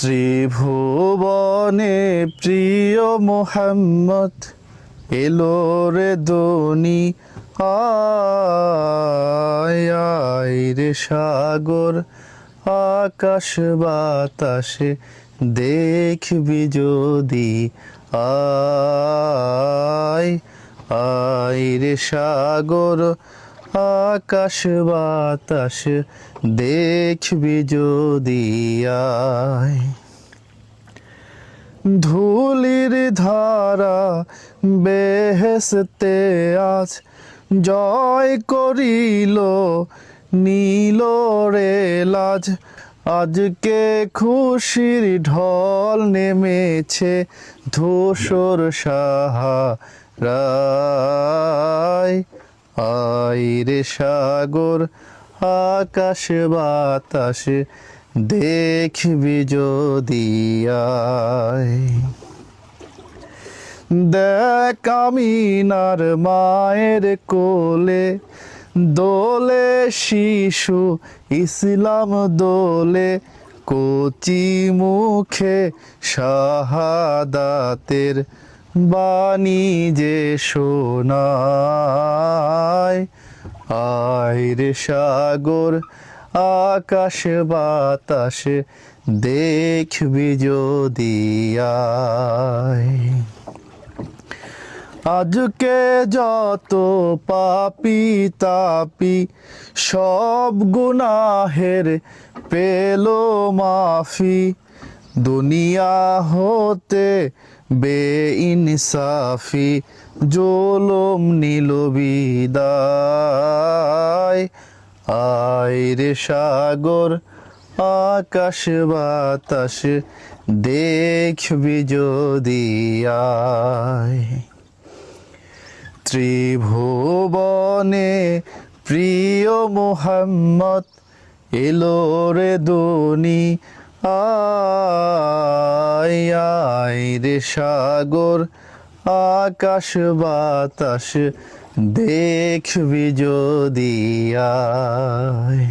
ত্রিভুবনে প্রিয় মোহাম্মদ এলো রে দনি আয় আয় রে সাগর আকাশ বাতাসে দেখবি যদি আয় আয় রে সাগর আকাশ বাতাস দেখবি যদি আয়। ধুলির ধারা বেহেশতে আজ জয় করিল নীল রে লাজ। আজকে খুশির ঢল নেমেছে ধূসর সাহারায় আয় রে সাগর আকাশ বাতাস দেখবি যদি আয়। দেখ আমিনার মায়ের কোলে দোলে শিশু ইসলাম দোলে কচি মুখে শাহাদাতের বাণী যে শোনায় আয় রে সাগর আকাশ বাতাস দেখবি যদি আয়। আজকে যত পাপি তাপি সব গুনাহের পেল মাফি। দুনিয়া হতে বেইনসাফি জুলুম নিল বিদায় আয় রে সাগর আকাশ বাতাস দেখবি যদি আয়। ত্রিভুবনে প্রিয় মোহাম্মদ এলো রে দনি আয় আয় রে সাগর আকাশ বাতাস দেখবি যদি আয়।